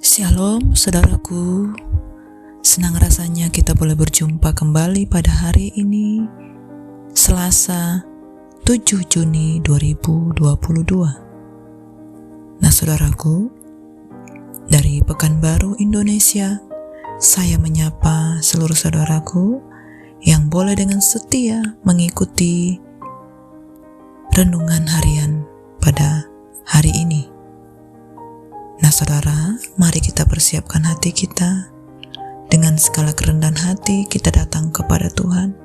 Shalom saudaraku, senang rasanya kita boleh berjumpa kembali pada hari ini, Selasa 7 Juni 2022. Nah saudaraku, dari Pekanbaru Indonesia, saya menyapa seluruh saudaraku yang boleh dengan setia mengikuti renungan harian pada hari ini. Nah saudara, mari kita persiapkan hati kita. Dengan segala kerendahan hati kita datang kepada Tuhan,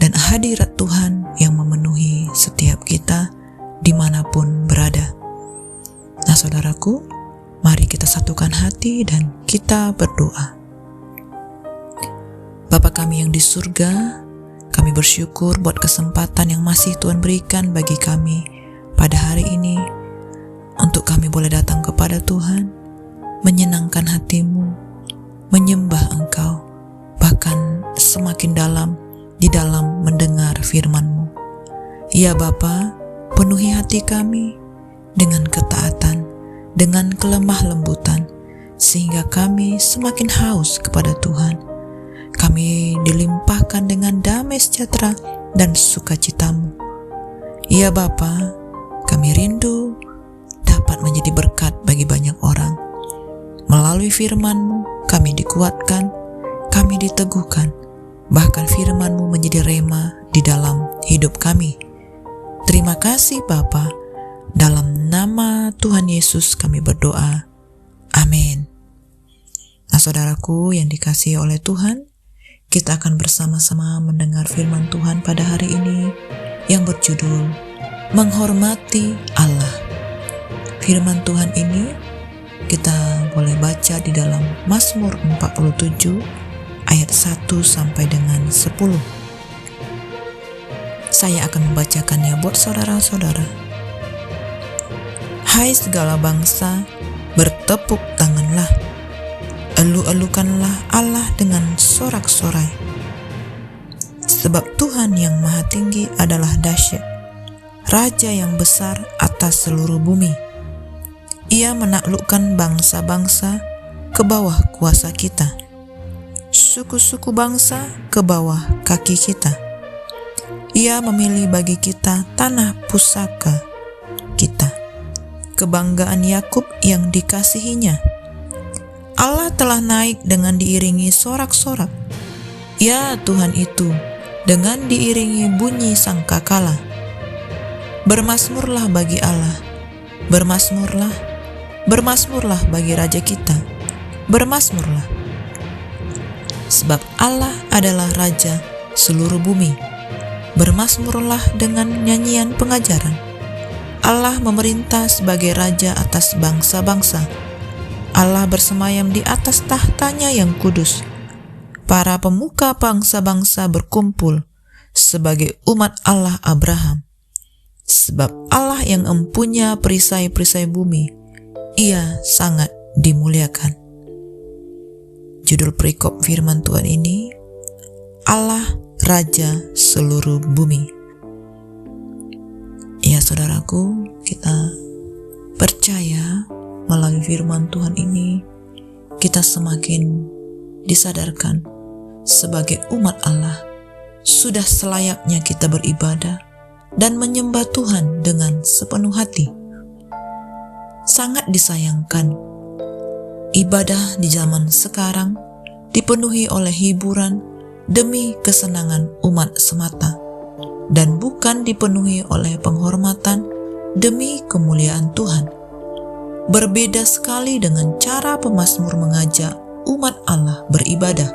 dan hadirat Tuhan yang memenuhi setiap kita dimanapun berada. Nah saudaraku, mari kita satukan hati dan kita berdoa. Bapa kami yang di surga, kami bersyukur buat kesempatan yang masih Tuhan berikan bagi kami pada hari ini, untuk kami boleh datang kepada Tuhan, menyenangkan hati-Mu, menyembah Engkau, bahkan semakin dalam di dalam mendengar firman-Mu. Ya Bapa, penuhi hati kami dengan ketaatan, dengan kelemah lembutan, sehingga kami semakin haus kepada Tuhan. Kami dilimpahkan dengan damai sejahtera dan sukacita-Mu. Ya Bapa, kami rindu dapat menjadi berkat bagi banyak orang. Melalui firman-Mu kami dikuatkan, kami diteguhkan, bahkan firman-Mu menjadi rema di dalam hidup kami. Terima kasih Bapa, dalam nama Tuhan Yesus kami berdoa. Amin. Nah saudaraku yang dikasihi oleh Tuhan, kita akan bersama-sama mendengar firman Tuhan pada hari ini yang berjudul Menghormati Allah. Firman Tuhan ini kita boleh baca di dalam Mazmur 47 ayat 1 sampai dengan 10. Saya akan membacakannya buat saudara-saudara. Hai segala bangsa, bertepuk tanganlah, elu-elukanlah Allah dengan sorak-sorai. Sebab Tuhan yang Maha Tinggi adalah dahsyat, Raja yang besar atas seluruh bumi. Ia menaklukkan bangsa-bangsa ke bawah kuasa kita, suku-suku bangsa ke bawah kaki kita. Ia memilih bagi kita tanah pusaka kita, kebanggaan Yakub yang dikasihinya. Allah telah naik dengan diiringi sorak-sorak. Ya Tuhan itu, dengan diiringi bunyi sangkakala. Bermasmurlah bagi Allah, bermasmurlah, bermasmurlah bagi Raja kita, bermasmurlah. Sebab Allah adalah Raja seluruh bumi. Bermasmurlah dengan nyanyian pengajaran. Allah memerintah sebagai Raja atas bangsa-bangsa. Allah bersemayam di atas tahtanya yang kudus. Para pemuka bangsa-bangsa berkumpul sebagai umat Allah Abraham. Sebab Allah yang empunya perisai-perisai bumi, Ia sangat dimuliakan. Judul perikop firman Tuhan ini, Allah Raja seluruh bumi. Ya saudaraku, kita percaya melalui firman Tuhan ini, kita semakin disadarkan sebagai umat Allah, sudah selayaknya kita beribadah dan menyembah Tuhan dengan sepenuh hati. Sangat disayangkan, ibadah di zaman sekarang dipenuhi oleh hiburan demi kesenangan umat semata, dan bukan dipenuhi oleh penghormatan demi kemuliaan Tuhan. Berbeda sekali dengan cara pemazmur mengajak umat Allah beribadah.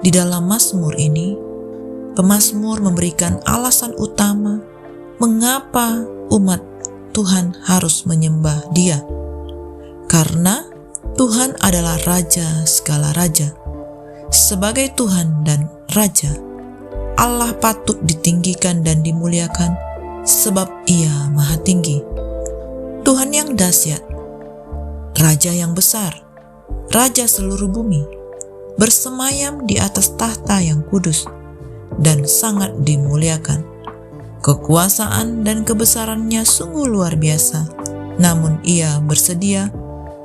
Di dalam mazmur ini, pemazmur memberikan alasan utama mengapa umat Tuhan harus menyembah Dia. Karena Tuhan adalah Raja segala raja. Sebagai Tuhan dan Raja, Allah patut ditinggikan dan dimuliakan sebab Ia Maha Tinggi. Tuhan yang dahsyat, Raja yang besar, Raja seluruh bumi, bersemayam di atas tahta yang kudus dan sangat dimuliakan. Kekuasaan dan kebesarannya sungguh luar biasa, namun Ia bersedia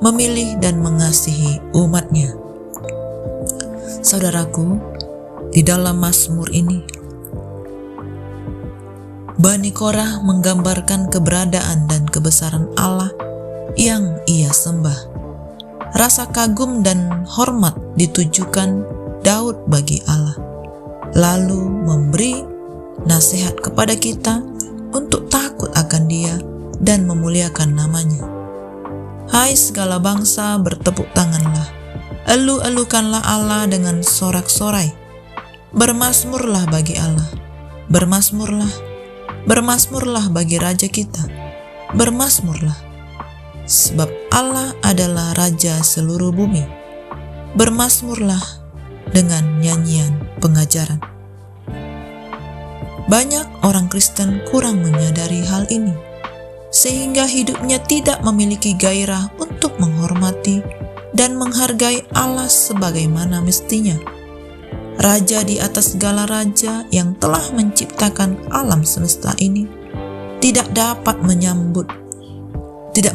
memilih dan mengasihi umat-Nya. Saudaraku, di dalam Mazmur ini, Bani Korah menggambarkan keberadaan dan kebesaran Allah yang ia sembah. Rasa kagum dan hormat ditujukan Daud bagi Allah, lalu memberi nasihat kepada kita untuk takut akan Dia dan memuliakan nama-Nya. Hai segala bangsa, bertepuk tanganlah, elu-elukanlah Allah dengan sorak-sorai. Bermazmurlah bagi Allah, bermazmurlah bagi Raja kita, bermazmurlah, sebab Allah adalah Raja seluruh bumi. Bermazmurlah dengan nyanyian pengajaran. Banyak orang Kristen kurang menyadari hal ini, sehingga hidupnya tidak memiliki gairah untuk menghormati dan menghargai Allah sebagaimana mestinya. Raja di atas segala raja yang telah menciptakan alam semesta ini tidak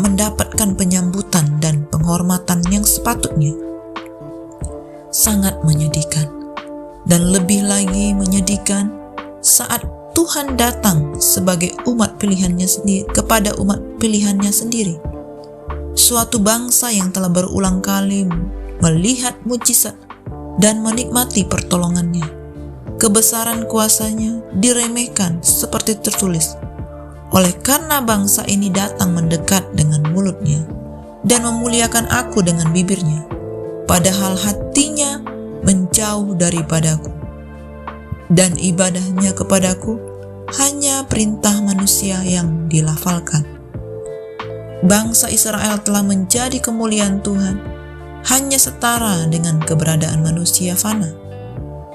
mendapatkan penyambutan dan penghormatan yang sepatutnya. Sangat menyedihkan, dan lebih lagi menyedihkan saat Tuhan datang sebagai umat pilihannya sendiri kepada umat pilihannya sendiri. Suatu bangsa yang telah berulang kali melihat mujizat dan menikmati pertolongannya. Kebesaran kuasanya diremehkan seperti tertulis, oleh karena bangsa ini datang mendekat dengan mulutnya dan memuliakan aku dengan bibirnya, padahal hatinya menjauh daripadaku, dan ibadahnya kepadaku hanya perintah manusia yang dilafalkan. Bangsa Israel telah menjadi kemuliaan Tuhan, hanya setara dengan keberadaan manusia fana.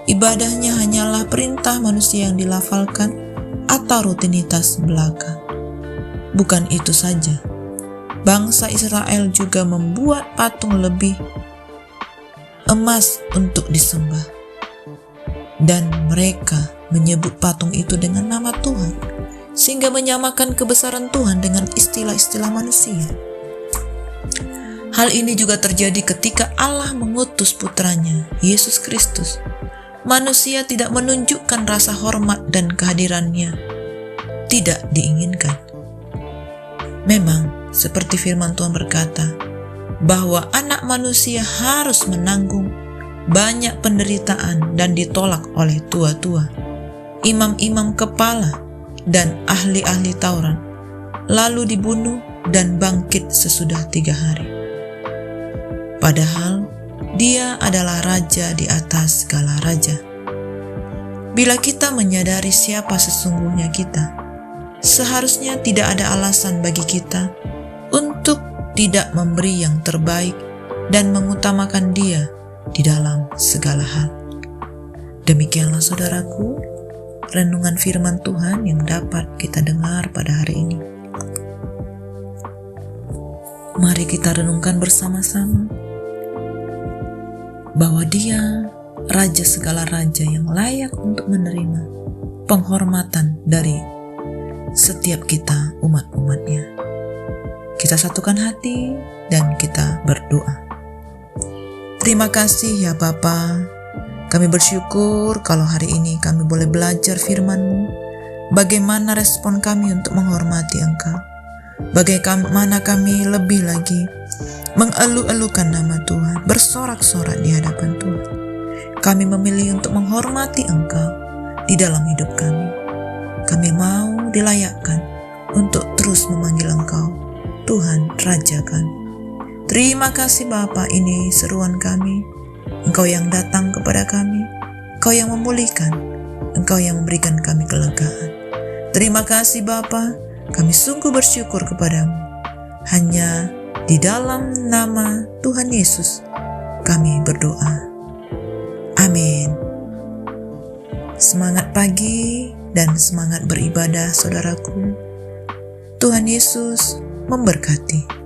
Ibadahnya hanyalah perintah manusia yang dilafalkan atau rutinitas belaka. Bukan itu saja, bangsa Israel juga membuat patung lebih emas untuk disembah, dan mereka menyebut patung itu dengan nama Tuhan, sehingga menyamakan kebesaran Tuhan dengan istilah-istilah manusia. Hal ini juga terjadi ketika Allah mengutus putranya, Yesus Kristus. Manusia tidak menunjukkan rasa hormat dan kehadirannya tidak diinginkan. Memang, seperti firman Tuhan berkata, bahwa anak manusia harus menanggung banyak penderitaan dan ditolak oleh tua-tua, imam-imam kepala, dan ahli-ahli Taurat, lalu dibunuh dan bangkit sesudah 3 hari. Padahal Dia adalah Raja di atas segala raja. Bila kita menyadari siapa sesungguhnya kita, seharusnya tidak ada alasan bagi kita untuk tidak memberi yang terbaik dan mengutamakan Dia di dalam segala hal. Demikianlah saudaraku, renungan firman Tuhan yang dapat kita dengar pada hari ini. Mari kita renungkan bersama-sama bahwa Dia Raja segala raja yang layak untuk menerima penghormatan dari setiap kita umat-umat-Nya. Kita satukan hati dan kita berdoa. Terima kasih ya Bapa, kami bersyukur kalau hari ini kami boleh belajar firman-Mu. Bagaimana respon kami untuk menghormati Engkau, bagaimana kami lebih lagi mengelu-elukan nama Tuhan, bersorak-sorak di hadapan Tuhan. Kami memilih untuk menghormati Engkau di dalam hidup kami. Kami mau dilayakkan untuk terus memanggil Engkau, Tuhan Raja kami. Terima kasih Bapa, ini seruan kami. Engkau yang datang kepada kami, Engkau yang memulihkan, Engkau yang memberikan kami kelegaan. Terima kasih Bapa, kami sungguh bersyukur kepadamu. Hanya di dalam nama Tuhan Yesus kami berdoa. Amin. Semangat pagi dan semangat beribadah saudaraku. Tuhan Yesus memberkati.